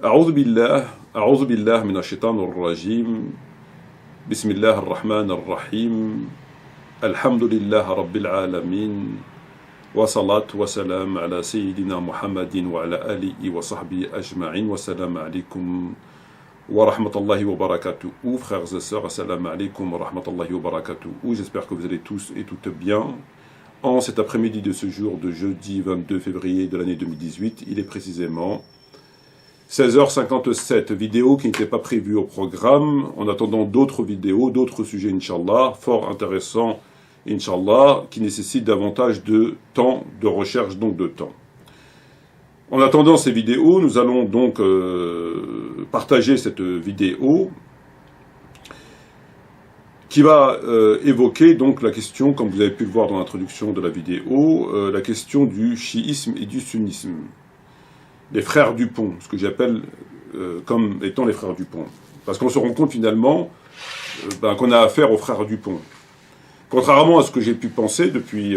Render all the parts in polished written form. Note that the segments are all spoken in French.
أعوذ بالله من الشيطان الرجيم بسم الله الرحمن الرحيم الحمد لله رب العالمين وصلاة وسلام على سيدنا محمد وعلى آله وصحبه أجمعين والسلام عليكم ورحمة الله وبركاته. Frères et sœurs, assalamu alaikum wa rahmatullahi wa barakatuh. J'espère que vous allez tous et toutes bien. En cet après-midi de ce jour de jeudi 22 février de l'année 2018, il est précisément 16h57, vidéo qui n'était pas prévue au programme, en attendant d'autres vidéos, d'autres sujets, Inch'Allah, fort intéressants, Inch'Allah, qui nécessitent davantage de temps, de recherche, donc de temps. En attendant ces vidéos, nous allons donc partager cette vidéo qui va évoquer donc la question, comme vous avez pu le voir dans l'introduction de la vidéo, la question du chiisme et du sunnisme. Les frères Dupont, ce que j'appelle comme étant les frères Dupont. Parce qu'on se rend compte finalement qu'on a affaire aux frères Dupont. Contrairement à ce que j'ai pu penser depuis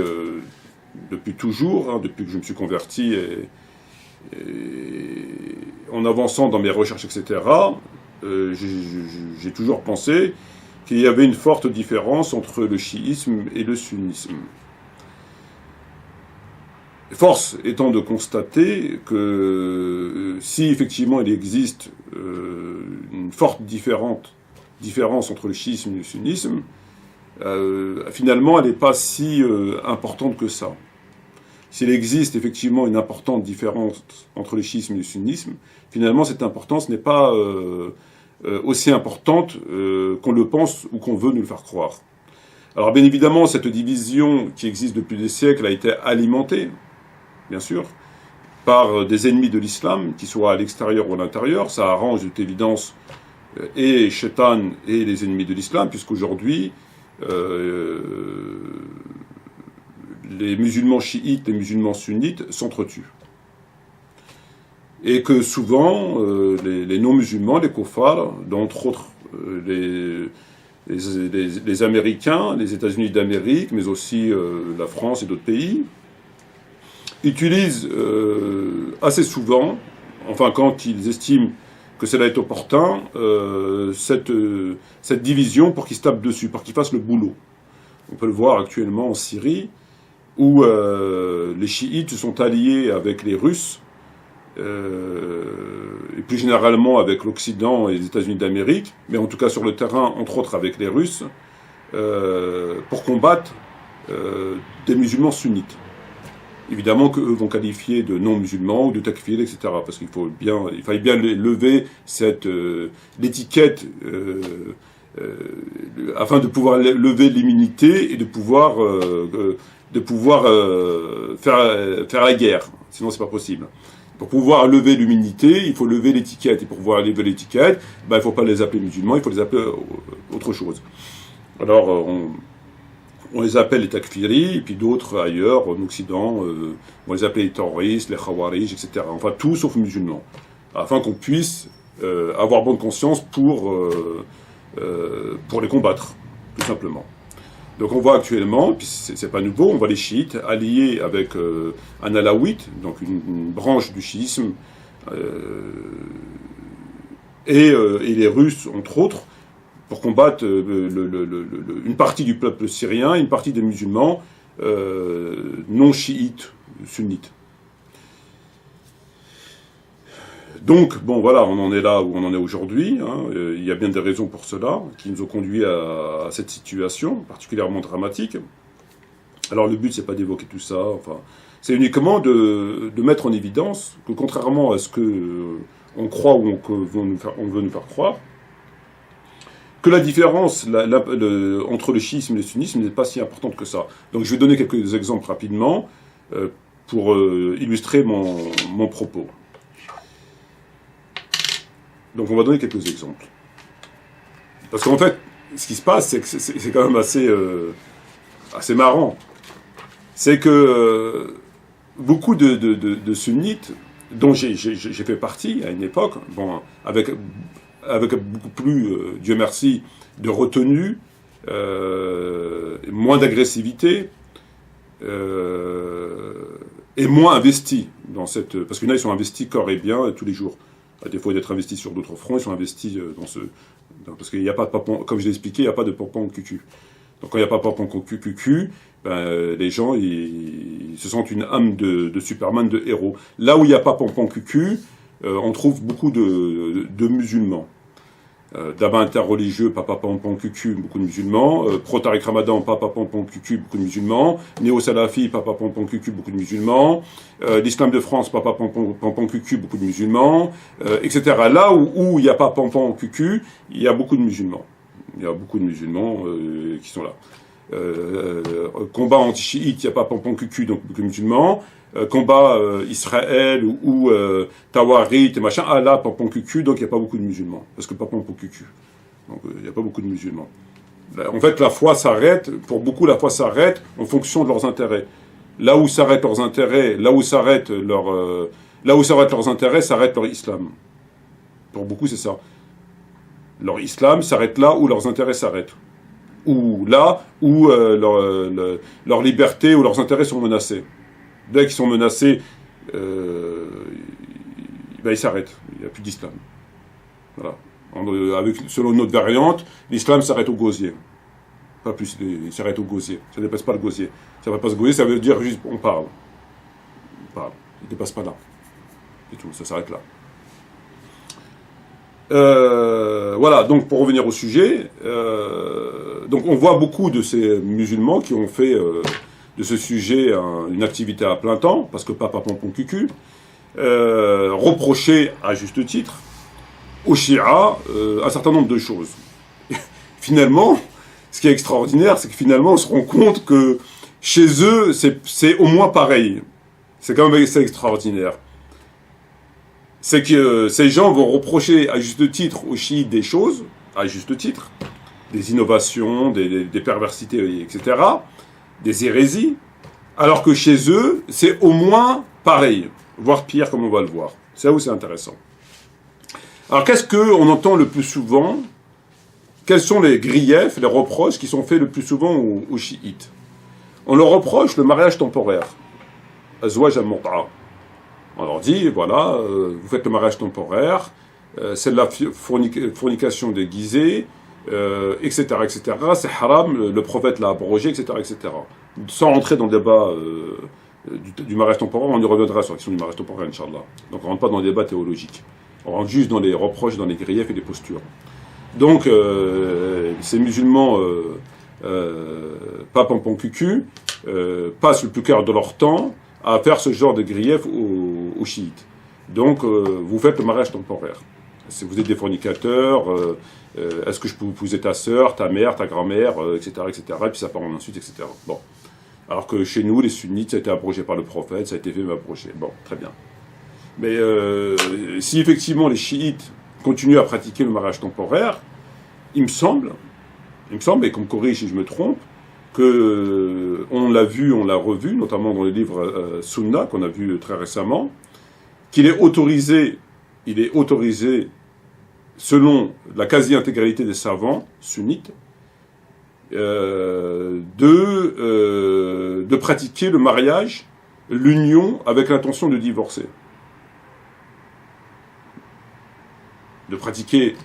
toujours, depuis que je me suis converti et en avançant dans mes recherches, etc., j'ai toujours pensé qu'il y avait une forte différence entre le chiisme et le sunnisme. Force étant de constater que si effectivement il existe une forte différence entre le chiisme et le sunnisme, finalement elle n'est pas si importante que ça. S'il existe effectivement une importante différence entre le chiisme et le sunnisme, finalement cette importance n'est pas aussi importante qu'on le pense ou qu'on veut nous le faire croire. Alors bien évidemment, cette division qui existe depuis des siècles a été alimentée, bien sûr, par des ennemis de l'islam, qu'ils soient à l'extérieur ou à l'intérieur. Ça arrange de toute évidence et Shaitan et les ennemis de l'islam, puisqu'aujourd'hui, les musulmans chiites et les musulmans sunnites s'entretuent. Et que souvent, les non-musulmans, les kuffars, d'entre autres les Américains, les États-Unis d'Amérique, mais aussi la France et d'autres pays, utilisent assez souvent, enfin quand ils estiment que cela est opportun, cette division pour qu'ils se tapent dessus, pour qu'ils fassent le boulot. On peut le voir actuellement en Syrie, où les chiites se sont alliés avec les Russes, et plus généralement avec l'Occident et les États-Unis d'Amérique, mais en tout cas sur le terrain, entre autres avec les Russes, pour combattre des musulmans sunnites. Évidemment qu'eux vont qualifier de non-musulmans ou de takfir, etc. Parce qu'il fallait bien lever l'étiquette afin de pouvoir lever l'immunité et de pouvoir faire la guerre. Sinon, c'est pas possible. Pour pouvoir lever l'immunité, il faut lever l'étiquette. Et pour pouvoir lever l'étiquette, il ne faut pas les appeler musulmans, il faut les appeler autre chose. Alors, on les appelle les takfiris, et puis d'autres ailleurs, en Occident, on les appelle les terroristes, les khawarij, etc. Enfin, tout sauf musulmans. Afin qu'on puisse avoir bonne conscience pour les combattre, tout simplement. Donc on voit actuellement, puis c'est pas nouveau, on voit les chiites alliés avec un alawite, donc une branche du chiisme, et les Russes, entre autres, pour combattre une partie du peuple syrien, une partie des musulmans non chiites, sunnites. Donc, bon, voilà, on en est là où on en est aujourd'hui. Il y a bien des raisons pour cela, qui nous ont conduit à cette situation particulièrement dramatique. Alors, le but, c'est pas d'évoquer tout ça, enfin, c'est uniquement de mettre en évidence que, contrairement à ce que on croit ou on veut nous faire croire, que la différence entre le chiisme et le sunnisme n'est pas si importante que ça. Donc, je vais donner quelques exemples rapidement pour illustrer mon propos. Donc on va donner quelques exemples. Parce qu'en fait, ce qui se passe, c'est que c'est quand même assez marrant. C'est que beaucoup de sunnites, dont j'ai fait partie à une époque, bon, avec beaucoup plus, Dieu merci, de retenue, moins d'agressivité, et moins investis dans cette... Parce qu'il y en a, ils sont investis corps et bien tous les jours. À défaut d'être investis sur d'autres fronts, ils sont investis parce qu'il n'y a pas de papa, comme je l'ai expliqué, il n'y a pas de papa en cucu. Donc quand il n'y a pas de papa en cucu, les gens ils se sentent une âme de Superman, de héros. Là où il n'y a pas pampan cucu, on trouve beaucoup de musulmans. D'abord interreligieux, papa pampan cucu, beaucoup de musulmans. Pro-Tariq Ramadan, papa pampan cucu, beaucoup de musulmans. Néo-Salafi, papa pampan cucu, beaucoup de musulmans. L'Islam de France, papa pampan cucu, beaucoup de musulmans, etc. Là où il n'y a pas pampan cucu, il y a beaucoup de musulmans. Il y a beaucoup de musulmans qui sont là. Combat anti-chiite, il n'y a pas pampan cucu, donc beaucoup de musulmans. Combat Israël ou Tawarit et machin, ah là, pampan cucu, donc il n'y a pas beaucoup de musulmans. Parce que pas pampan cucu. Donc il n'y a pas beaucoup de musulmans. En fait, la foi s'arrête, pour beaucoup, la foi s'arrête en fonction de leurs intérêts. Là où s'arrêtent leurs intérêts, là où s'arrêtent leurs intérêts, s'arrête leur islam. Pour beaucoup, c'est ça. Leur islam s'arrête là où leurs intérêts s'arrêtent. Ou là où leur liberté ou leurs intérêts sont menacés. Dès qu'ils sont menacés, ils s'arrêtent. Il n'y a plus d'islam. Voilà. Selon notre variante, l'islam s'arrête au gosier. Pas plus, il s'arrête au gosier. Ça ne dépasse pas le gosier. Ça ne dépasse pas le gosier, ça veut dire juste on parle. On parle. Il ne dépasse pas là. Et tout, ça s'arrête là. Voilà, donc pour revenir au sujet, donc on voit beaucoup de ces musulmans qui ont fait de ce sujet une activité à plein temps, parce que papa pompon cucu, reprocher à juste titre aux chiites un certain nombre de choses. Finalement, ce qui est extraordinaire, c'est que finalement on se rend compte que chez eux, c'est au moins pareil. C'est quand même assez extraordinaire. C'est que ces gens vont reprocher à juste titre aux chiites des choses, à juste titre, des innovations, des perversités, etc., des hérésies, alors que chez eux, c'est au moins pareil, voire pire, comme on va le voir. C'est là où c'est intéressant. Alors, qu'est-ce qu'on entend le plus souvent? Quels sont les griefs, les reproches qui sont faits le plus souvent aux chiites? On leur reproche le mariage temporaire. Azwaj al-Mut'a. On leur dit, voilà, vous faites le mariage temporaire, c'est de la fornication déguisée, etc., etc. C'est haram, le prophète l'a abrogé, etc., etc. Sans rentrer dans le débat du mariage temporaire, on y reviendra sur la question du mariage temporaire, Inch'Allah. Donc on ne rentre pas dans le débat théologique. On rentre juste dans les reproches, dans les griefs et les postures. Donc, ces musulmans, pas pompon cucu, passent le plus clair de leur temps à faire ce genre de griefs aux chiites. Donc, vous faites le mariage temporaire. Si vous êtes des fornicateurs, est-ce que je peux épouser ta sœur, ta mère, ta grand-mère, etc., etc., et puis ça part en insulte, etc. Bon. Alors que chez nous, les sunnites, ça a été abrogé par le prophète, ça a été fait, mais abrogé. Bon, très bien. Mais si effectivement les chiites continuent à pratiquer le mariage temporaire, il me semble, et qu'on me corrige si je me trompe, que on l'a vu, on l'a revu, notamment dans le livre Sunna qu'on a vu très récemment, qu'il est autorisé, selon la quasi-intégralité des savants sunnites, de pratiquer le mariage, l'union avec l'intention de divorcer. De pratiquer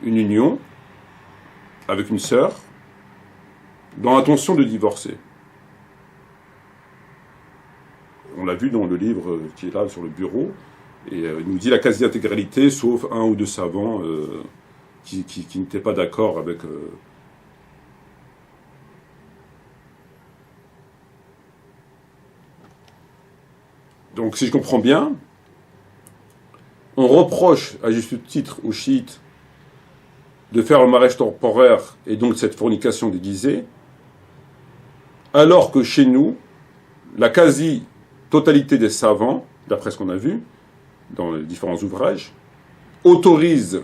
une union avec une sœur dans l'intention de divorcer. On l'a vu dans le livre qui est là sur le bureau, et il nous dit la quasi-intégralité, sauf un ou deux savants qui n'étaient pas d'accord avec... Donc si je comprends bien, on reproche à juste titre aux chiites de faire le mariage temporaire et donc cette fornication déguisée, alors que chez nous, la quasi-totalité des savants, d'après ce qu'on a vu dans les différents ouvrages, autorisent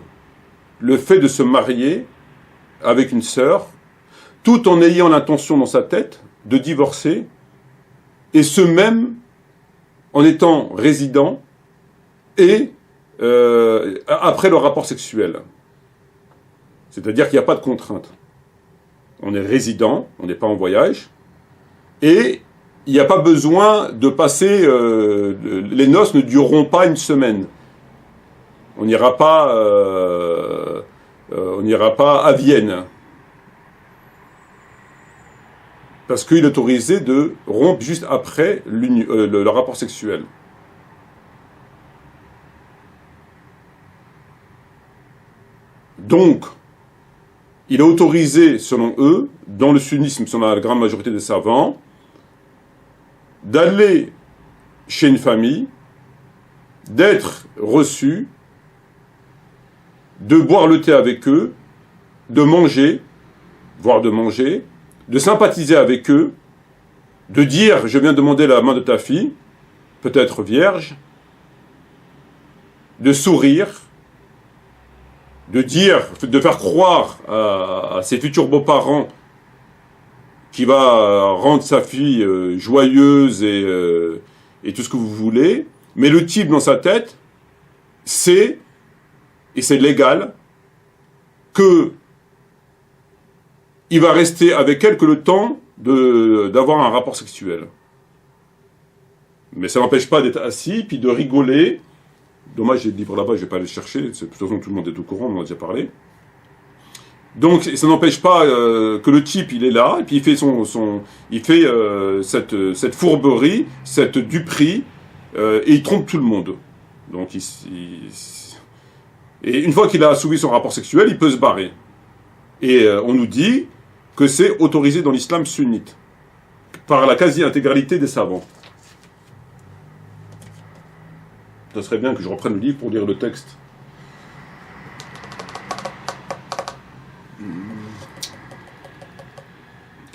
le fait de se marier avec une sœur, tout en ayant l'intention dans sa tête de divorcer, et ce même en étant résident et après le rapport sexuel. C'est-à-dire qu'il n'y a pas de contrainte. On est résident, on n'est pas en voyage, et il n'y a pas besoin de passer... les noces ne dureront pas une semaine. On n'ira pas à Vienne. Parce qu'il est autorisé de rompre juste après le rapport sexuel. Donc, il est autorisé, selon eux, dans le sunnisme, selon la grande majorité des savants, d'aller chez une famille, d'être reçu, de boire le thé avec eux, de manger, voire de manger, de sympathiser avec eux, de dire « je viens demander la main de ta fille, peut-être vierge », de sourire, de dire, de faire croire à ses futurs beaux-parents qu'il va rendre sa fille joyeuse et tout ce que vous voulez, mais le type dans sa tête, c'est, et c'est légal, que il va rester avec elle que le temps d'avoir un rapport sexuel. Mais ça n'empêche pas d'être assis, puis de rigoler. Dommage, j'ai le livre là-bas, je ne vais pas aller le chercher. De toute façon, tout le monde est au courant, on en a déjà parlé. Donc, ça n'empêche pas que le type, il est là, et puis il fait cette fourberie, cette duperie, et il trompe tout le monde. Donc, et une fois qu'il a assouvi son rapport sexuel, il peut se barrer. Et on nous dit que c'est autorisé dans l'islam sunnite, par la quasi-intégralité des savants. Ça serait bien que je reprenne le livre pour lire le texte.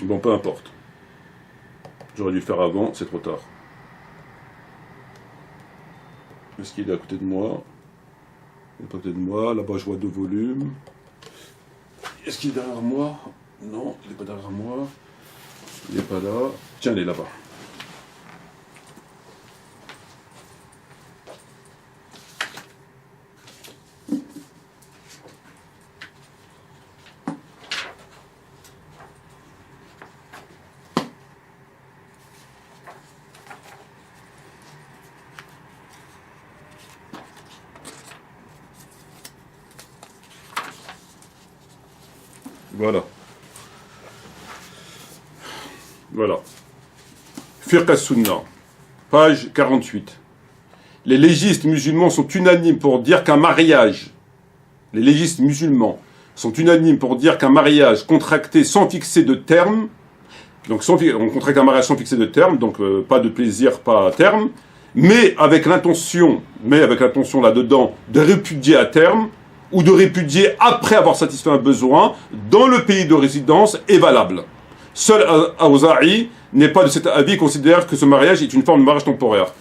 Bon, peu importe. J'aurais dû le faire avant, c'est trop tard. Est-ce qu'il est à côté de moi? Il est à côté de moi. Là-bas, je vois 2 volumes. Est-ce qu'il est derrière moi? Non, il n'est pas derrière moi. Il n'est pas là. Tiens, il est là-bas. Voilà. Voilà. Fiqh as-Sunnah, page 48. Les légistes musulmans sont unanimes pour dire qu'un mariage, les légistes musulmans sont unanimes pour dire qu'un mariage contracté sans fixer de terme, donc on contracte un mariage sans fixer de terme, donc pas de plaisir, pas à terme, mais avec l'intention là-dedans de répudier à terme, ou de répudier après avoir satisfait un besoin dans le pays de résidence est valable. Seul Awza'i n'est pas de cet avis et considère que ce mariage est une forme de mariage temporaire.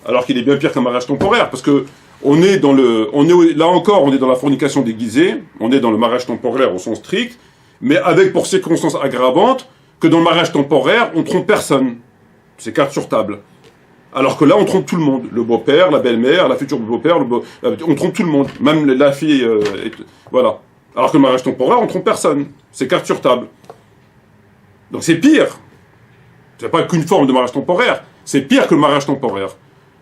Alors qu'il est bien pire qu'un mariage temporaire, parce que là encore, on est dans la fornication déguisée, on est dans le mariage temporaire au sens strict, mais avec pour circonstance aggravante que dans le mariage temporaire, on trompe personne. C'est carte sur table. Alors que là, on trompe tout le monde. Le beau-père, la belle-mère, la future beau-père, on trompe tout le monde. Même la fille, voilà. Alors que le mariage temporaire, on trompe personne. C'est carte sur table. Donc c'est pire. C'est pas qu'une forme de mariage temporaire. C'est pire que le mariage temporaire.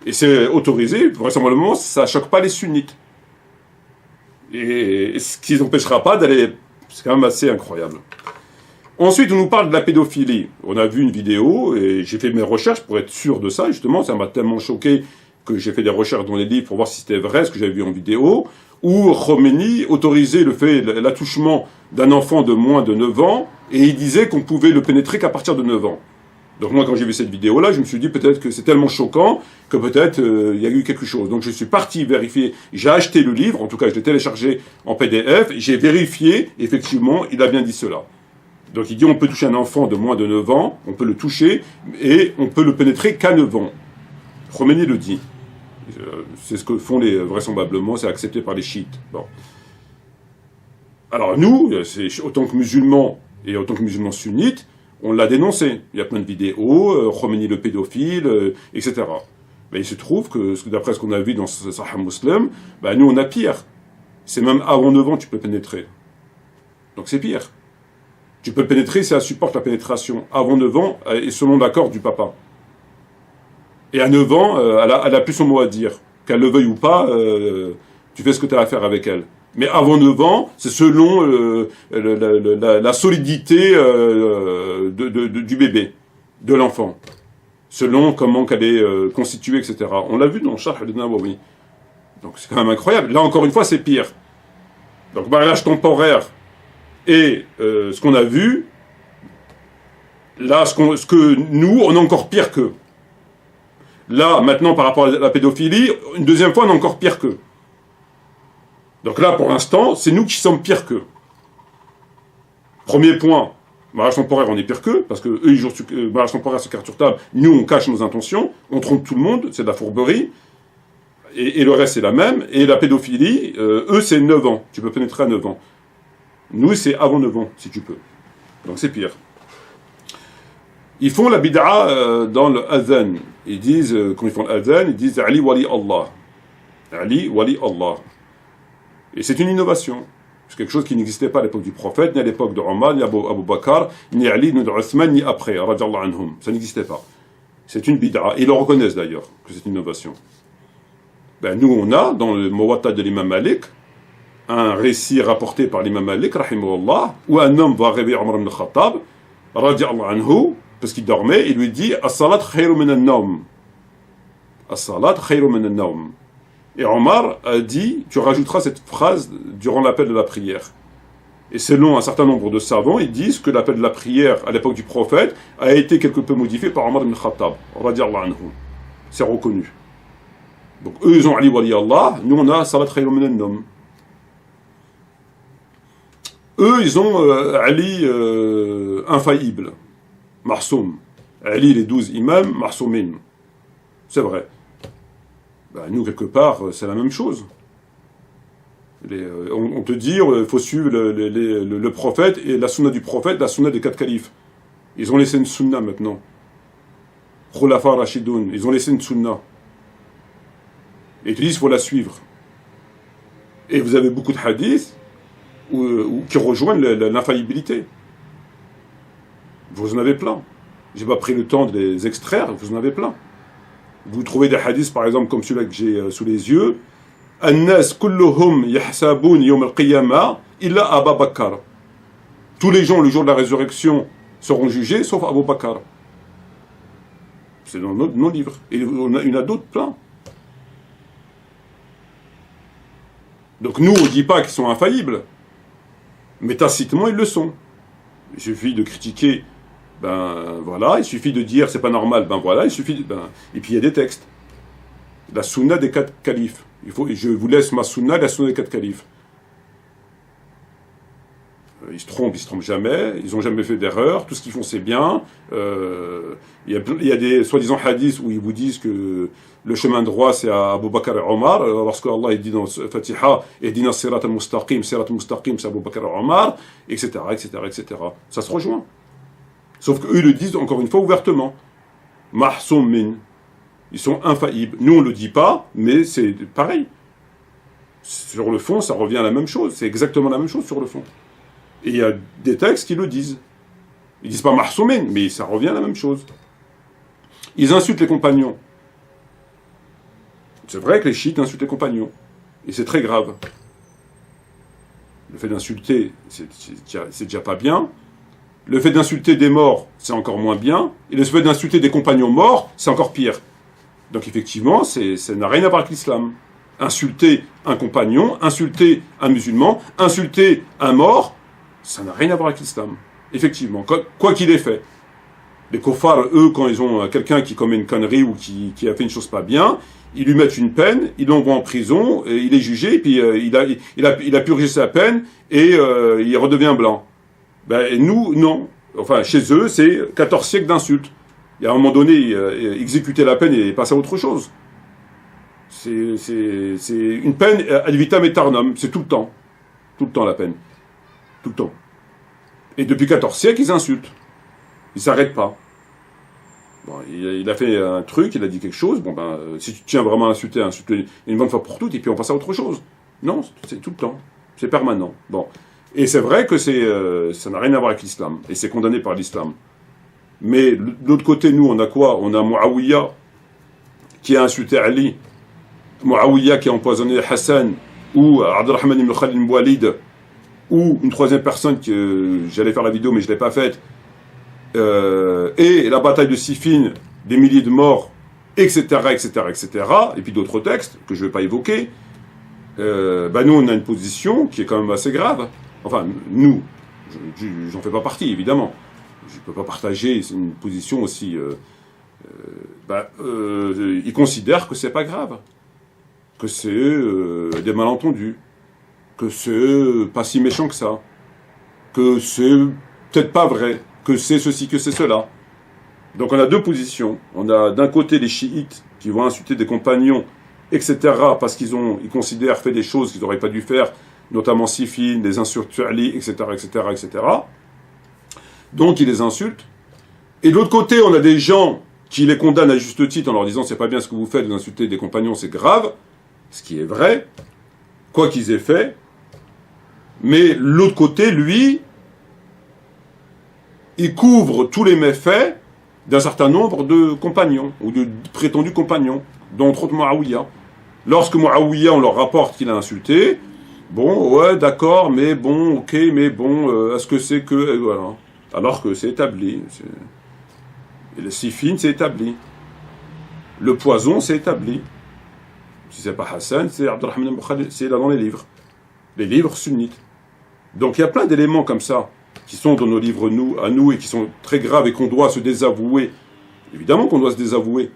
Et c'est autorisé, vraisemblablement, ça choque pas les sunnites. Et ce qui n'empêchera pas d'aller... C'est quand même assez incroyable. Ensuite, on nous parle de la pédophilie. On a vu une vidéo, et j'ai fait mes recherches pour être sûr de ça, justement. Ça m'a tellement choqué que j'ai fait des recherches dans les livres pour voir si c'était vrai, ce que j'avais vu en vidéo, où Khomeini autorisait l'attouchement d'un enfant de moins de 9 ans, et il disait qu'on pouvait le pénétrer qu'à partir de 9 ans. Donc moi, quand j'ai vu cette vidéo-là, je me suis dit peut-être que c'est tellement choquant que peut-être il y a eu quelque chose. Donc je suis parti vérifier, j'ai acheté le livre, en tout cas je l'ai téléchargé en PDF, j'ai vérifié, effectivement, il a bien dit cela. Donc il dit on peut toucher un enfant de moins de 9 ans, on peut le toucher, et on peut le pénétrer qu'à 9 ans. Khomeini le dit. C'est ce que font vraisemblablement, c'est accepté par les chiites. Bon. Alors nous, autant que musulmans, et autant que musulmans sunnites, on l'a dénoncé. Il y a plein de vidéos, Khomeini le pédophile, etc. Mais il se trouve que, d'après ce qu'on a vu dans Sahih Muslim, nous on a pire. C'est même avant 9 ans tu peux pénétrer. Donc c'est pire. Tu peux le pénétrer si elle supporte la pénétration. Avant 9 ans, et selon l'accord du papa. Et à 9 ans, elle a plus son mot à dire. Qu'elle le veuille ou pas, Tu fais ce que tu as à faire avec elle. Mais avant 9 ans, c'est selon la solidité du bébé, de l'enfant. Selon comment qu'elle est constituée, etc. On l'a vu dans Sharh al-Nawawi. Donc c'est quand même incroyable. Là, encore une fois, c'est pire. Donc mariage temporaire et ce qu'on a vu, là, ce que nous, on est encore pire qu'eux. Là, maintenant, par rapport à la pédophilie, une deuxième fois, on est encore pire qu'eux. Donc là, pour l'instant, c'est nous qui sommes pires qu'eux. Premier point, mariage temporaire, on est pire qu'eux, parce que eux, ils jouent mariage temporaire, c'est carte sur table. Nous, on cache nos intentions, on trompe tout le monde, c'est de la fourberie. Et le reste, c'est la même. Et la pédophilie, eux, c'est 9 ans. Tu peux pénétrer à 9 ans. Nous, c'est avant 9 ans, si tu peux. Donc c'est pire. Ils font la bid'a dans le adhan. Ils disent, quand ils font l'adhan, ils disent Ali wali Allah. Ali wali Allah. Et c'est une innovation. C'est quelque chose qui n'existait pas à l'époque du prophète, ni à l'époque de Omar, ni Abu Bakr, ni Ali, ni Uthman, ni après, radiallahu anhum. Ça n'existait pas. C'est une bid'a. Ils le reconnaissent d'ailleurs, que c'est une innovation. Ben, nous, on a, dans le Muwatta de l'imam Malik, un récit rapporté par l'imam Malik, rahimahullah, où un homme va réveiller Omar ibn Khattab, radiallahu anhu, parce qu'il dormait, il lui dit « As-salat khayru min an-nawm » « As-salat khayru min an-nawm » Et Omar a dit, tu rajouteras cette phrase durant l'appel de la prière. Et selon un certain nombre de savants, ils disent que l'appel de la prière à l'époque du prophète a été quelque peu modifié par Omar ibn Khattab. C'est reconnu. Donc eux, ils ont Ali wali Allah, nous on a Salat khayru min an-nawm. Eux, ils ont Ali infaillible, Marsoum. Ali, les 12 imams, Marsoumin. C'est vrai. Ben, nous, quelque part, c'est la même chose. On te dit, il faut suivre le prophète et la sunna du prophète, la sunna des 4 califes. Ils ont laissé une sunna maintenant. Khulafa Rashidoun, ils ont laissé une sunna. Et ils te disent, il faut la suivre. Et vous avez beaucoup de hadiths qui rejoignent l'infaillibilité. Vous en avez plein. J'ai pas pris le temps de les extraire, vous en avez plein. Vous trouvez des hadiths, par exemple, comme celui-là que j'ai sous les yeux. An-nas kulluhum yahsabun yawm al-qiyamah illa Abu Bakr. Tous les gens, le jour de la résurrection, seront jugés, sauf Abu Bakr. C'est dans nos livres. Et il y en a d'autres plein. Donc nous, on ne dit pas qu'ils sont infaillibles. Mais tacitement, ils le sont. Il suffit de critiquer, ben voilà, il suffit de dire c'est pas normal, ben voilà, il suffit et puis il y a des textes. La sunna des 4 califes. Je vous laisse ma sunna, la sunna des 4 califes. Ils se trompent jamais, ils n'ont jamais fait d'erreur, tout ce qu'ils font c'est bien. Il y a des soi-disant hadiths où ils vous disent que le chemin droit c'est à Abu Bakr et Omar, lorsque Allah dit dans Fatiha, Ihdina sirat al-mustaqim, c'est Abu Bakr et Omar, etc., etc., etc. Ça se rejoint. Sauf qu'eux le disent encore une fois ouvertement. Mahsoum min. Ils sont infaillibles. Nous on ne le dit pas, mais c'est pareil. Sur le fond, ça revient à la même chose. C'est exactement la même chose sur le fond. Et il y a des textes qui le disent. Ils disent pas Mahsoumin, mais ça revient à la même chose. Ils insultent les compagnons. C'est vrai que les chiites insultent les compagnons. Et c'est très grave. Le fait d'insulter, c'est déjà pas bien. Le fait d'insulter des morts, c'est encore moins bien. Et le fait d'insulter des compagnons morts, c'est encore pire. Donc effectivement, ça n'a rien à voir avec l'islam. Insulter un compagnon, insulter un musulman, insulter un mort, ça n'a rien à voir avec l'islam. Effectivement, quoi qu'il ait fait. Les kofars, eux, quand ils ont quelqu'un qui commet une connerie ou qui a fait une chose pas bien, ils lui mettent une peine, ils l'envoient en prison, et il est jugé, puis il a purgé sa peine, et il redevient blanc. Ben, nous, non. Enfin, chez eux, c'est 14 siècles d'insultes. Et à un moment donné, exécuter la peine et passer à autre chose. C'est une peine ad vitam aeternam, c'est tout le temps. Tout le temps la peine. Tout le temps. Et depuis 14 siècles, ils insultent. Ils s'arrêtent pas. Bon, il a fait un truc, il a dit quelque chose, bon ben, si tu tiens vraiment à insulter une bonne fois pour toutes, et puis on passe à autre chose. Non, c'est tout le temps. C'est permanent. Bon. Et c'est vrai que ça n'a rien à voir avec l'islam. Et c'est condamné par l'islam. Mais de l'autre côté, nous, on a quoi? On a Muawiyah qui a insulté Ali. Muawiyah qui a empoisonné Hassan ou Abdurrahman ibn Khalid ibn Walid, ou une troisième personne que j'allais faire la vidéo mais je ne l'ai pas faite, et la bataille de Siffin, des milliers de morts, etc., etc., etc., et puis d'autres textes que je ne vais pas évoquer, nous on a une position qui est quand même assez grave. Enfin, nous, j'en fais pas partie, évidemment. Je ne peux pas partager une position aussi... ils considèrent que c'est pas grave, que c'est des malentendus, que c'est pas si méchant que ça, que c'est peut-être pas vrai, que c'est ceci, que c'est cela. Donc on a deux positions. On a d'un côté les chiites qui vont insulter des compagnons, etc., parce qu'ils considèrent fait des choses qu'ils n'auraient pas dû faire, notamment Siffin, des insultes sur Ali, etc., etc., etc. Donc ils les insultent. Et de l'autre côté, on a des gens qui les condamnent à juste titre en leur disant c'est pas bien ce que vous faites, vous insultez des compagnons, c'est grave, ce qui est vrai, quoi qu'ils aient fait. Mais l'autre côté, lui, il couvre tous les méfaits d'un certain nombre de compagnons, ou de prétendus compagnons, dont entre autres Muawiyah. Lorsque Muawiyah, on leur rapporte qu'il a insulté, bon, ouais, d'accord, mais bon, ok, mais bon, est-ce que c'est que... voilà. Alors que c'est établi. Et le Siffin, c'est établi. Le poison, c'est établi. Si c'est pas Hassan, c'est Abdurrahman ibn Khalid, c'est là dans les livres sunnites. Donc il y a plein d'éléments comme ça qui sont dans nos livres à nous et qui sont très graves et qu'on doit se désavouer. Évidemment qu'on doit se désavouer.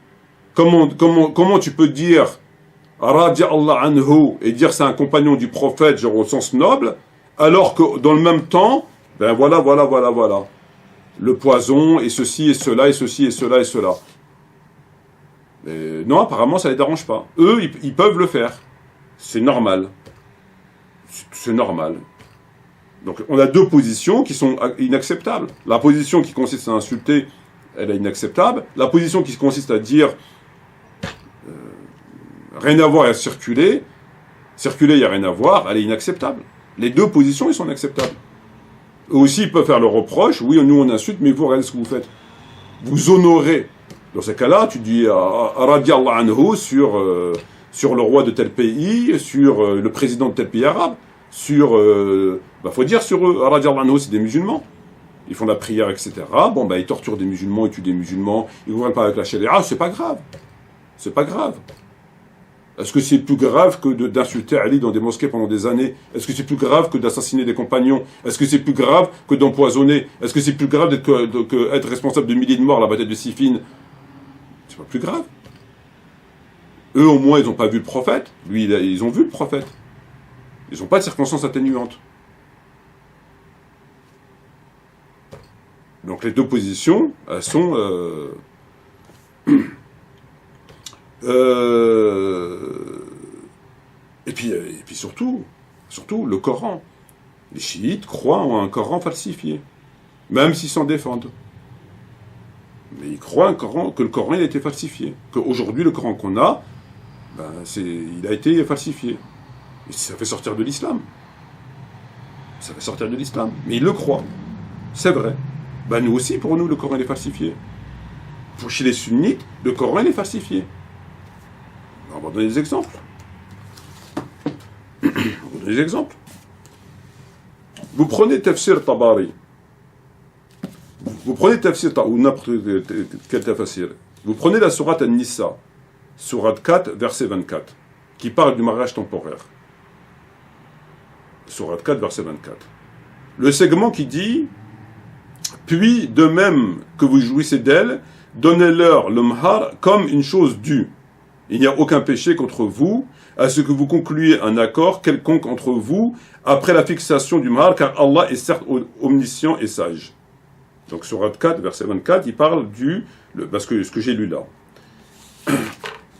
Comment tu peux dire Radi Allah anhu et dire c'est un compagnon du prophète, genre au sens noble, alors que dans le même temps, ben voilà. Le poison, et ceci, et cela, et ceci, et cela, et cela. Et non, apparemment, ça ne les dérange pas. Eux, ils peuvent le faire. C'est normal. C'est normal. Donc, on a deux positions qui sont inacceptables. La position qui consiste à insulter, elle est inacceptable. La position qui consiste à dire rien à voir et à circuler, il n'y a rien à voir, elle est inacceptable. Les deux positions, elles sont inacceptables. Eux aussi, ils peuvent faire le reproche, oui, nous on insulte, mais vous, regardez ce que vous faites. Vous honorez. Dans ces cas-là, tu dis Radi Allah anhu sur le roi de tel pays, sur le président de tel pays arabe, faut dire sur eux, Radi Allah anhu, c'est des musulmans. Ils font la prière, etc. Bon, ils torturent des musulmans, ils tuent des musulmans, ils ne gouvernent pas avec la charia, c'est pas grave. C'est pas grave. Est-ce que c'est plus grave que d'insulter Ali dans des mosquées pendant des années? Est-ce que c'est plus grave que d'assassiner des compagnons? Est-ce que c'est plus grave que d'empoisonner? Est-ce que c'est plus grave d'être responsable de milliers de morts à la bataille de Siffin? C'est pas plus grave. Eux, au moins, ils n'ont pas vu le prophète. Lui, ils ont vu le prophète. Ils n'ont pas de circonstances atténuantes. Donc les deux positions, elles sont... Et puis surtout, le Coran. Les chiites croient en un Coran falsifié, même s'ils s'en défendent. Mais ils croient que le Coran il a été falsifié. Qu'aujourd'hui, le Coran qu'on a, il a été falsifié. Et ça fait sortir de l'islam. Ça fait sortir de l'islam. Mais ils le croient. C'est vrai. Nous aussi, pour nous, le Coran il est falsifié. Chez les sunnites, le Coran il est falsifié. On va donner des exemples. Vous prenez Tafsir Tabari. Vous prenez Tafsir ou n'importe quel tafsir. Vous prenez la sourate An-Nisa, sourate 4, verset 24, qui parle du mariage temporaire. Sourate 4, verset 24. Le segment qui dit « Puis, de même que vous jouissez d'elle, donnez-leur le mahar comme une chose due. Il n'y a aucun péché contre vous, à ce que vous concluiez un accord quelconque entre vous après la fixation du mahar, car Allah est certes omniscient et sage. » Donc, sourate 4, verset 24, il parle parce que ce que j'ai lu là.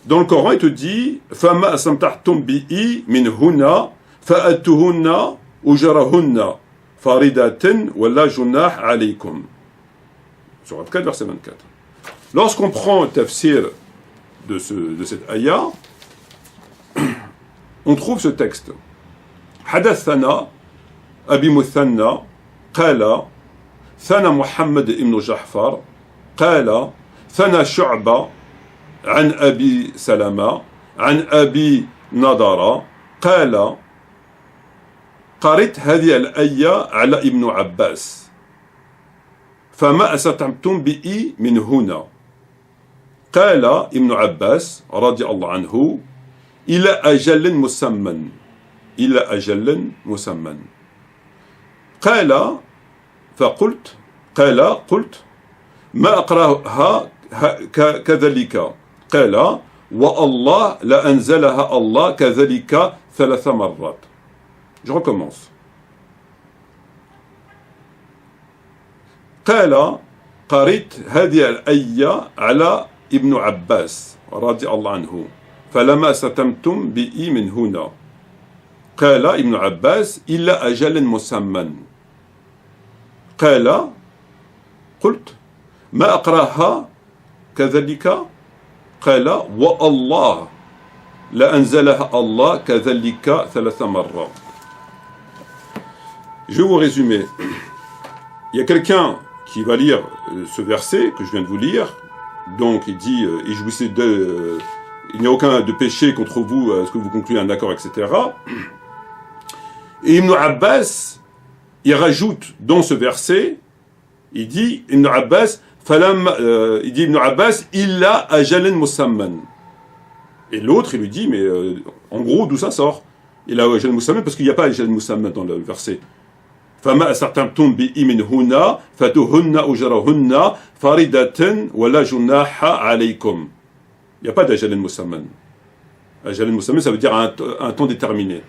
Dans le Coran, il te dit « Fama asamtahtum bi'i min hunna, fa'atuhunna ujarahunna, faridatin wa la junah alaykum. » Sourate 4, verset 24. Lorsqu'on prend le tafsir de cette ayah, on trouve ce texte. Hadathana Abi Muthanna qala ثنا محمد بن جعفر قال ثنا شعبة عن أبي سلمة عن أبي نضرة قال قرأت هذه الآية على ابن عباس فما أستطعتم به من هنا قال ابن عباس رضي الله عنه إلى أجل مسمى إلى أجل مسمى قال قلت ما أقرأها كذلك قال والله لأنزلها الله كذلك 3 مرات. Je recommence. قال قرأت هذه الآية على ابن عباس رضي الله عنه فلما استتمتم به من هنا قال ابن عباس إلى أجل مسمى قال قلت ما أقرأها كذلك قال والله لأنزلها الله كذلك 3 مرات. Je vais vous résumer. Il y a quelqu'un qui va lire ce verset que je viens de vous lire. Donc il dit et jouissez de il n'y a aucun de péché contre vous, est-ce que vous concluez un accord, etc. Et Ibn Abbas, il rajoute dans ce verset, il dit Ibn Abbas, illa ajalan musamman. Et l'autre, il lui dit, mais en gros, d'où ça sort? Il a ajalan musamman parce qu'il n'y a pas ajalan musamman dans le verset. فما أستطعتم به منهن فاتوهن أجرهن فريدة ولا جناح عليكم. Il n'y a pas d'Ajalin Musamman. Ajalin Musamman, ça veut dire un temps déterminé.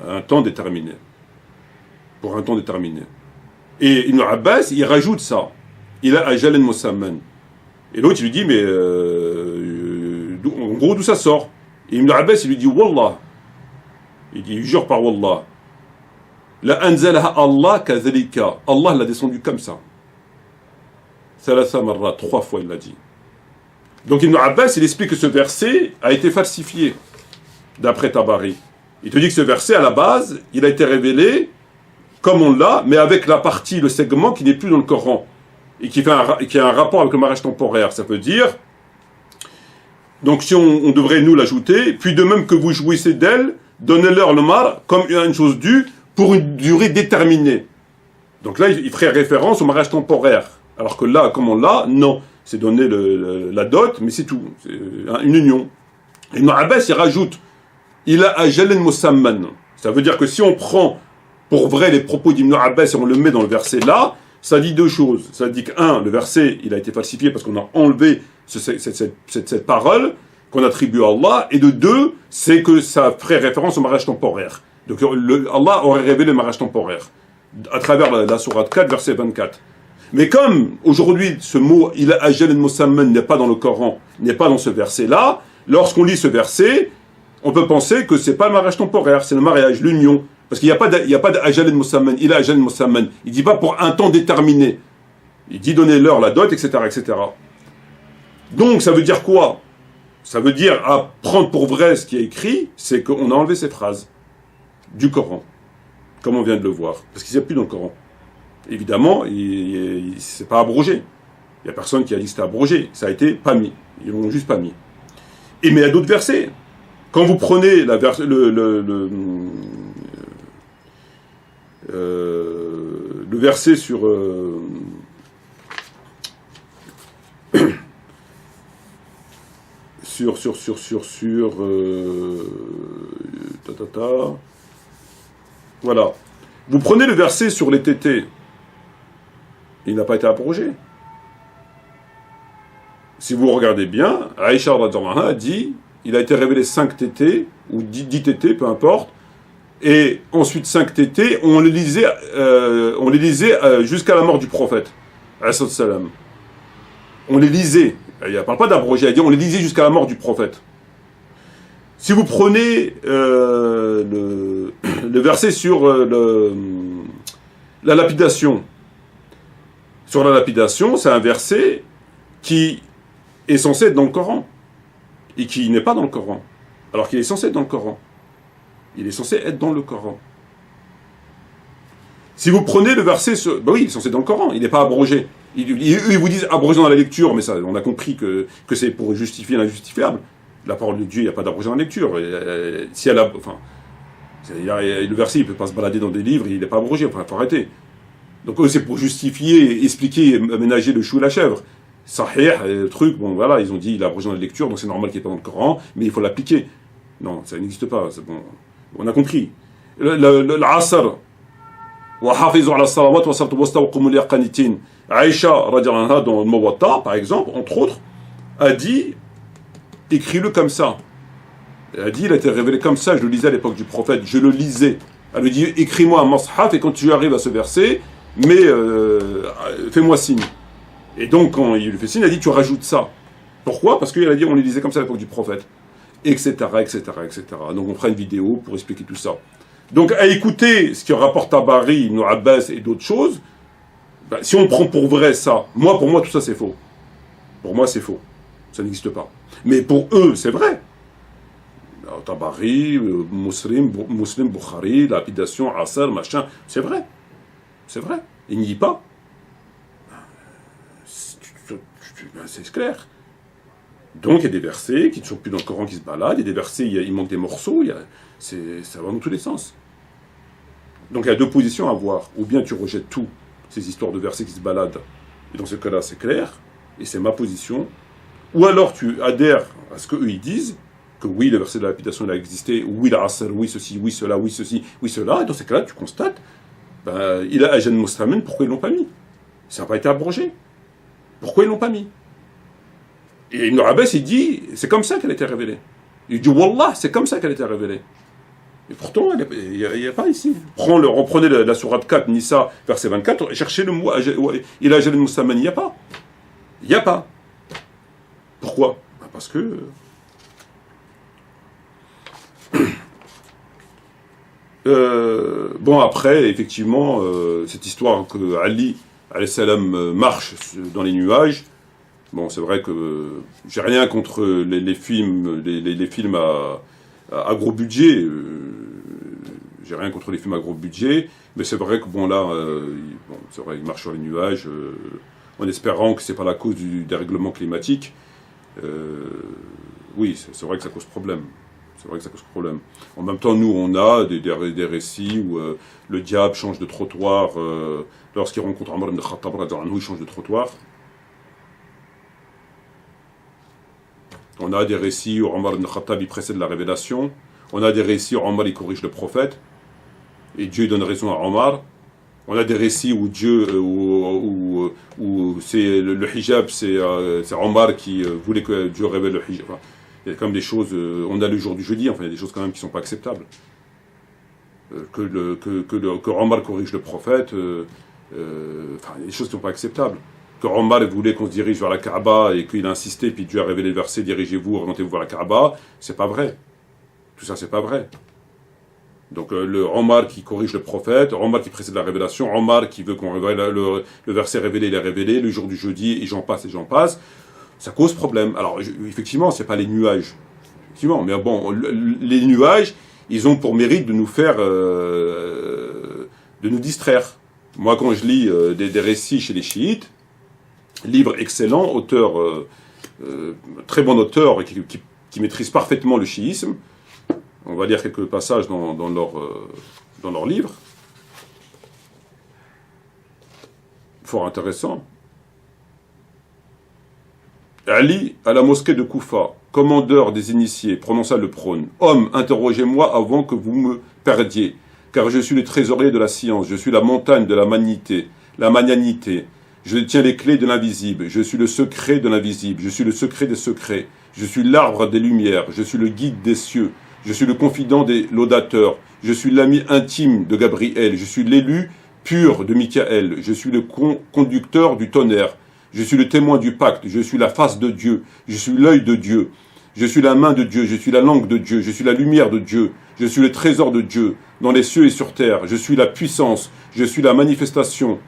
Un temps déterminé. Pour un temps déterminé. Et Ibn Abbas, il rajoute ça. Il a Ajalin Musamman. Et l'autre, il lui dit, mais en gros, d'où ça sort? Et Ibn Abbas, il lui dit, Wallah. Il jure par Wallah. La anzalaha Allah kazalika. Allah l'a descendu comme ça. Thalatha marra, 3 fois il l'a dit. Donc Ibn Abbas, il explique que ce verset a été falsifié, d'après Tabari. Il te dit que ce verset, à la base, il a été révélé comme on l'a, mais avec la partie, le segment qui n'est plus dans le Coran, et qui a un rapport avec le mariage temporaire. Ça veut dire, donc si on devrait nous l'ajouter, puis de même que vous jouissez d'elle, donnez-leur le mar comme une chose due, pour une durée déterminée. Donc là, il ferait référence au mariage temporaire. Alors que là, comme on l'a, non. C'est donner la dot, mais c'est tout. C'est une union. Et Ibn Abbas, il rajoute il a ajalan musamman. Ça veut dire que si on prend pour vrai les propos d'Ibn Abbas et on le met dans le verset là, ça dit 2 choses. Ça dit que, 1, le verset, il a été falsifié parce qu'on a enlevé cette parole qu'on attribue à Allah. Et de 2, c'est que ça ferait référence au mariage temporaire. Donc Allah aurait révélé le mariage temporaire à travers la sourate 4, verset 24. Mais comme aujourd'hui ce mot il a ajal musamman n'est pas dans le Coran, n'est pas dans ce verset-là, lorsqu'on lit ce verset, on peut penser que c'est pas le mariage temporaire, c'est le mariage, l'union, parce qu'il n'y a pas d'ajal musamman, il a ajal musamman. Il dit pas pour un temps déterminé. Il dit donnez-leur la dot, etc., etc. Donc ça veut dire quoi? Ça veut dire à prendre pour vrai ce qui est écrit, c'est qu'on a enlevé ces phrases du Coran, comme on vient de le voir, parce qu'il n'y a plus dans le Coran. Évidemment, c'est pas abrogé. Il n'y a personne qui a dit que c'était abrogé. Ça a été pas mis. Ils l'ont juste pas mis. Mais il y a d'autres versets. Quand vous prenez le verset sur voilà. Vous prenez le verset sur les tétés. Il n'a pas été abrogé. Si vous regardez bien, Aïcha a dit, il a été révélé 5 tétés, ou 10 tétés, peu importe, et ensuite 5 tétés, on les lisait jusqu'à la mort du prophète, salam. On les lisait, il ne parle pas d'abrogé, elle dit on les lisait jusqu'à la mort du prophète. Si vous prenez le verset sur la lapidation, sur la lapidation, c'est un verset qui est censé être dans le Coran et qui n'est pas dans le Coran, alors qu'il est censé être dans le Coran. Il est censé être dans le Coran. Si vous prenez le verset, ben oui, il est censé être dans le Coran, il n'est pas abrogé. Ils vous disent abrogé dans la lecture, mais ça, on a compris que c'est pour justifier l'injustifiable. La parole de Dieu, il n'y a pas d'abrogé dans la lecture. Si elle a, enfin, Le verset, il ne peut pas se balader dans des livres, il n'est pas abrogé, enfin, il faut arrêter. Donc eux, c'est pour justifier, expliquer, aménager le chou et la chèvre. Sahih, le truc, bon voilà, ils ont dit il a abrogé dans la lecture, donc c'est normal qu'il n'est pas dans le Coran, mais il faut l'appliquer. Non, ça n'existe pas, c'est bon. On a compris. L'Asr, wa hafizu ala salawat wa salatu wastawqumu liqanitin. Aïcha, radiallahu anha, dans le Muwatta, par exemple, entre autres, a dit, écris-le comme ça. Elle a dit, il a été révélé comme ça, je le lisais à l'époque du prophète, je le lisais. Elle lui dit, écris-moi un mashaf, et quand tu arrives à ce verset, mais fais-moi signe. Et donc, quand il lui fait signe, il a dit, tu rajoutes ça. Pourquoi? Parce qu'il a dit, on les lisait comme ça à l'époque du prophète. Etc., etc., etc. Donc, on fera une vidéo pour expliquer tout ça. Donc, à écouter ce que rapporte Tabari, Ibn Abbas et d'autres choses, ben, si on prend pour vrai ça, pour moi, tout ça, c'est faux. Pour moi, c'est faux. Ça n'existe pas. Mais pour eux, c'est vrai. Tabari, Muslim, Bukhari, lapidation, Asr, machin, c'est vrai. C'est vrai. Il n'y est pas. C'est clair. Donc il y a des versets qui ne sont plus dans le Coran qui se baladent, il y a des versets, il manque des morceaux, ça va dans tous les sens. Donc il y a deux positions à avoir. Ou bien tu rejettes tout, ces histoires de versets qui se baladent, et dans ce cas-là c'est clair, et c'est ma position. Ou alors tu adhères à ce qu'eux ils disent, que oui, le verset de la lapidation il a existé, oui la asr, oui ceci, oui cela, oui ceci, oui cela, et dans ces cas-là tu constates, il a Ajan Mustamen, pourquoi ils ne l'ont pas mis? Ça n'a pas été abrogé. Pourquoi ils ne l'ont pas mis? Et Ibn Abbas, il dit, c'est comme ça qu'elle a été révélée. Il dit, Wallah, c'est comme ça qu'elle a été révélée. Et pourtant, il n'y a pas ici. Reprenez la sourate 4, Nisa, verset 24, cherchez le mot, il a Ajan Mustamen, il n'y a pas. Il n'y a pas. Pourquoi? Parce que... bon, après, effectivement, cette histoire que Ali, alayhi salam, marche dans les nuages, bon, c'est vrai que j'ai rien contre les films, les films à gros budget, j'ai rien contre les films à gros budget, mais c'est vrai que, bon, là, c'est vrai, il marche sur les nuages, en espérant que c'est pas la cause du dérèglement climatique. Oui, c'est vrai que ça cause problème. C'est vrai que ça cause problème. En même temps, nous, on a des récits où le diable change de trottoir lorsqu'il rencontre Omar ibn Khattab, il change de trottoir. On a des récits où Omar ibn Khattab il précède la révélation. On a des récits où Omar il corrige le prophète. Et Dieu donne raison à Omar. On a des récits où où c'est le hijab, c'est Omar qui voulait que Dieu révèle le hijab. Enfin, il y a quand même des choses, on a le jour du jeudi, enfin il y a des choses quand même qui ne sont pas acceptables. Que Omar corrige le prophète, enfin il y a des choses qui ne sont pas acceptables. Que Omar voulait qu'on se dirige vers la Kaaba et qu'il a insisté, puis Dieu a révélé le verset, dirigez-vous, orientez-vous vers la Kaaba, c'est pas vrai. Tout ça c'est pas vrai. Donc le Omar qui corrige le prophète, Omar qui précède la révélation, Omar qui veut qu'on révèle le verset révélé, il est révélé, le jour du jeudi, et j'en passe. Ça cause problème. Alors, effectivement, c'est pas les nuages. Effectivement, mais bon, les nuages, ils ont pour mérite de nous faire... de nous distraire. Moi, quand je lis des récits chez les chiites, livre excellent, auteur... très bon auteur, qui maîtrise parfaitement le chiisme, on va lire quelques passages dans leur livre. Fort intéressant. Ali, à la mosquée de Koufa, commandeur des initiés, prononça le prône. « Homme, interrogez-moi avant que vous me perdiez, car je suis le trésorier de la science, je suis la montagne de la magnanimité. Je tiens les clés de l'invisible, je suis le secret de l'invisible, je suis le secret des secrets, je suis l'arbre des lumières, je suis le guide des cieux, je suis le confident des laudateurs, je suis l'ami intime de Gabriel, je suis l'élu pur de Michael, je suis le conducteur du tonnerre. Je suis le témoin du pacte, je suis la face de Dieu, je suis l'œil de Dieu, je suis la main de Dieu, je suis la langue de Dieu, je suis la lumière de Dieu, je suis le trésor de Dieu, dans les cieux et sur terre, je suis la puissance, je suis la manifestation,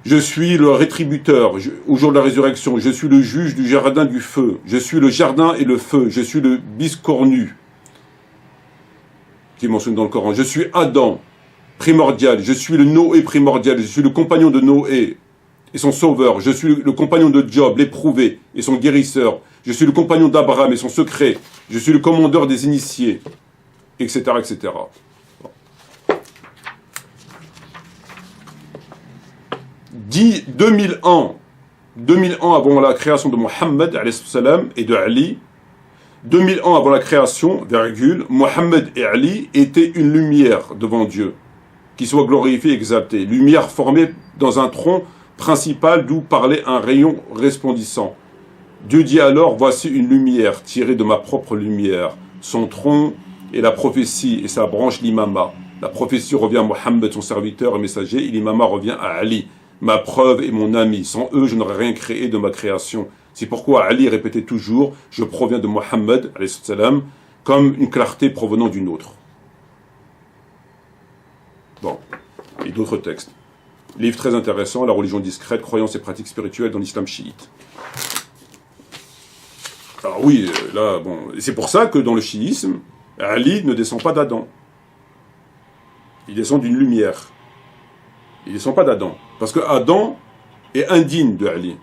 je suis le rétributeur au jour de la résurrection, je suis le juge du jardin du feu, je suis le jardin et le feu, je suis le biscornu, qui est mentionné dans le Coran, je suis Adam, primordial, je suis le Noé primordial, je suis le compagnon de Noé, et son sauveur, je suis le compagnon de Job, l'éprouvé, et son guérisseur, je suis le compagnon d'Abraham et son secret, je suis le commandeur des initiés, etc., etc. 2000 ans avant la création de Mohammed et de Ali, 2000 ans avant la création, virgule, Mohammed et Ali étaient une lumière devant Dieu, qui soit glorifiée et exaltée, lumière formée dans un tronc principal d'où parlait un rayon resplendissant. Dieu dit alors, voici une lumière tirée de ma propre lumière. Son tronc est la prophétie et sa branche l'imama. La prophétie revient à Mohammed, son serviteur et messager, et l'imama revient à Ali, ma preuve et mon ami. Sans eux, je n'aurais rien créé de ma création. C'est pourquoi Ali répétait toujours, je proviens de Mohammed, comme une clarté provenant d'une autre. Bon, et d'autres textes. Livre très intéressant, La religion discrète, croyances et pratiques spirituelles dans l'islam chiite. Alors oui, là, bon, c'est pour ça que dans le chiisme, Ali ne descend pas d'Adam. Il descend d'une lumière. Il ne descend pas d'Adam. Parce que Adam est indigne de Ali.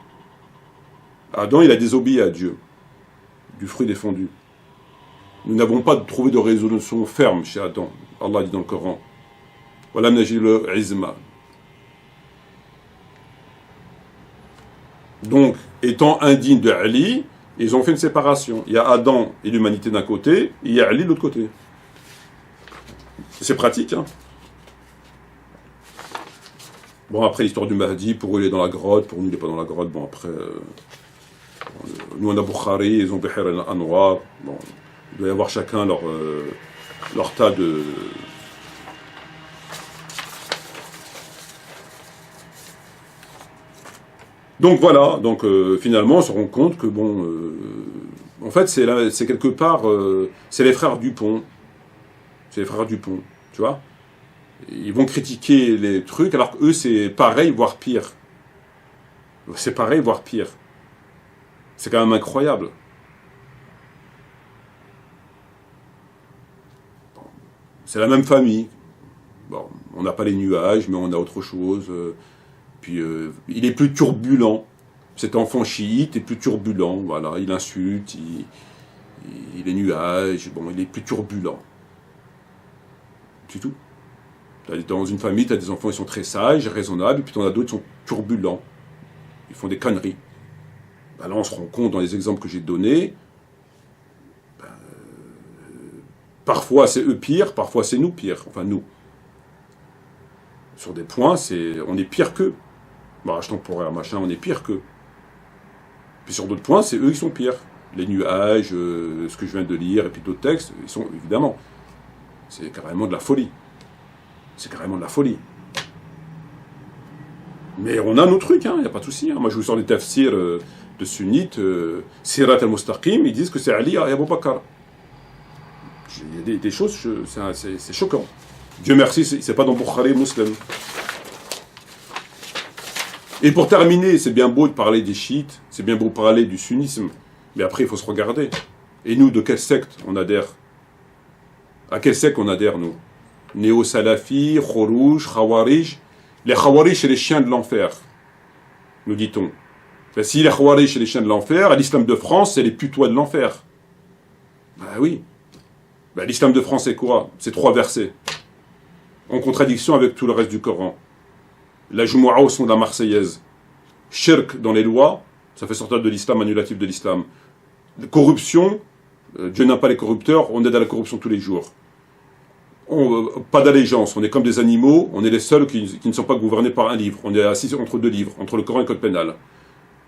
Adam, il a désobéi à Dieu. Du fruit défendu. Nous n'avons pas trouvé de résolution ferme chez Adam. Allah dit dans le Coran. Voilà najil izma. Donc, étant indigne de Ali, ils ont fait une séparation. Il y a Adam et l'humanité d'un côté, et il y a Ali de l'autre côté. C'est pratique, hein. Bon, après, l'histoire du Mahdi, pour eux, il est dans la grotte, pour nous, il n'est pas dans la grotte. Bon, après, nous, on a Bukhari, ils ont Bihar al-Anwar. Bon, il doit y avoir chacun leur tas de... Donc voilà, donc finalement on se rend compte que bon, en fait c'est quelque part, c'est les frères Dupont, c'est les frères Dupont, tu vois. Ils vont critiquer les trucs alors qu'eux c'est pareil voire pire. C'est pareil voire pire. C'est quand même incroyable. Bon, c'est la même famille. Bon, on n'a pas les nuages, mais on a autre chose. Puis il est plus turbulent. Cet enfant chiite est plus turbulent. Voilà, il insulte, il est nuage. Bon, il est plus turbulent. C'est tout. Dans une famille, tu as des enfants, ils sont très sages, raisonnables, et puis tu en as d'autres qui sont turbulents. Ils font des conneries. Ben là, on se rend compte dans les exemples que j'ai donnés. Parfois, c'est eux pires, parfois, c'est nous pires. Enfin, nous. Sur des points, on est pire qu'eux. Barrage temporaire, machin, on est pire qu'eux. Puis sur d'autres points, c'est eux qui sont pires. Les nuages, ce que je viens de lire, et puis d'autres textes, ils sont, évidemment, c'est carrément de la folie. C'est carrément de la folie. Mais on a nos trucs, il n'y a pas de souci. Moi, je vous sors des tafsirs de sunnites, Sirat al-Mustaqim, ils disent que c'est Ali et Abu Bakr. Il y a des choses, c'est choquant. Dieu merci, c'est pas dans Bukhari Muslim. Et pour terminer, c'est bien beau de parler des chiites, c'est bien beau de parler du sunnisme, mais après il faut se regarder. Et nous, de quelle secte on adhère? À quelle secte on adhère, nous? Néo-Salafi, Khurouj, Khawarij. Les Khawarij, c'est les chiens de l'enfer, nous dit-on. Ben, si les Khawarij, c'est les chiens de l'enfer, à l'islam de France, c'est les putois de l'enfer. Ben oui. Ben, l'islam de France, c'est quoi? C'est 3 versets. En contradiction avec tout le reste du Coran. La Jumu'ah au son de la Marseillaise. Shirk dans les lois, ça fait sortir de l'islam, annulatif de l'islam. Corruption, Dieu n'a pas les corrupteurs, on aide à la corruption tous les jours. Pas d'allégeance, on est comme des animaux, on est les seuls qui ne sont pas gouvernés par un livre. On est assis entre 2 livres, entre le Coran et le code pénal.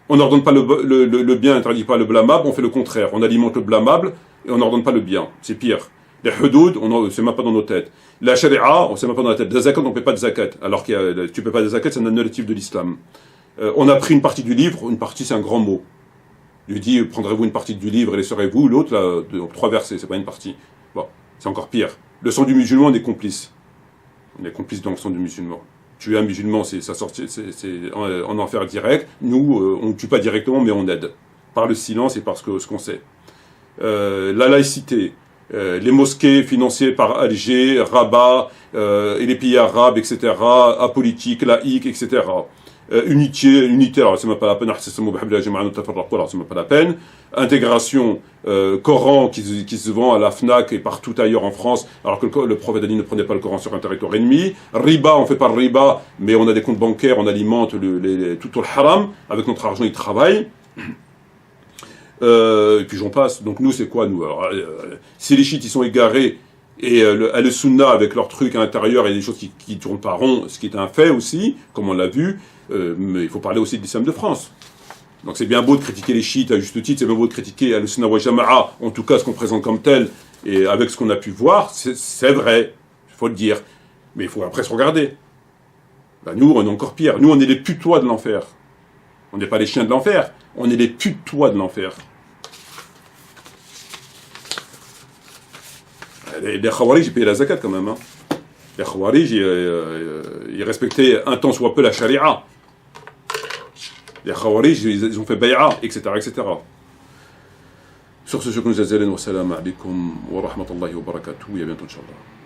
On n'ordonne pas le bien, n'interdit pas le blâmable, on fait le contraire. On alimente le blâmable et on n'ordonne pas le bien. C'est pire. Les hudud, on ne sait même pas dans nos têtes. La sharia, on ne sait même pas dans la tête. La zakat, on ne paie pas de zakat. Alors que tu ne paies pas de zakat, c'est un annulatif de l'islam. On a pris une partie du livre, une partie c'est un grand mot. Dieu dit, prendrez-vous une partie du livre et laisserez-vous l'autre, là, 3 versets, c'est pas une partie. Bon, c'est encore pire. Le sang du musulman, on est complice. On est complice dans le sang du musulman. Tuer un musulman, c'est en enfer direct. Nous, on ne tue pas directement, mais on aide. Par le silence et par ce qu'on sait. La laïcité. Les mosquées financées par Alger, Rabat, et les pays arabes, etc., apolitiques, laïques, etc. unitaire, c'est même pas la peine, c'est même pas la peine. Intégration, Coran qui se vend à la Fnac et partout ailleurs en France, alors que le prophète a dit ne prenez pas le Coran sur un territoire ennemi. Riba, on fait pas le riba, mais on a des comptes bancaires, on alimente tout le haram, avec notre argent il travaille. Et puis j'en passe. Donc nous c'est quoi nous? Alors, si les chiites ils sont égarés, et le sunna avec leurs trucs à l'intérieur et des choses qui tournent pas rond, ce qui est un fait aussi, comme on l'a vu, mais il faut parler aussi de l'islam de France. Donc c'est bien beau de critiquer les chiites à juste titre, c'est bien beau de critiquer le sunna wa jama'a, en tout cas ce qu'on présente comme tel, et avec ce qu'on a pu voir, c'est vrai, il faut le dire, mais il faut après se regarder. Ben, nous on est encore pire, nous on est les putois de l'enfer. On n'est pas les chiens de l'enfer, on est les putois de l'enfer. Les Khawarij, ils payaient la zakat quand même. Hein. Les Khawarij, ils respectaient un tant soit peu la charia. Les Khawarij, ils ont fait bay'a, etc., etc. Sur ce, je vous remercie. Wa salam alaikum wa rahmatullahi wa barakatuh. Et à bientôt, Inch'Allah.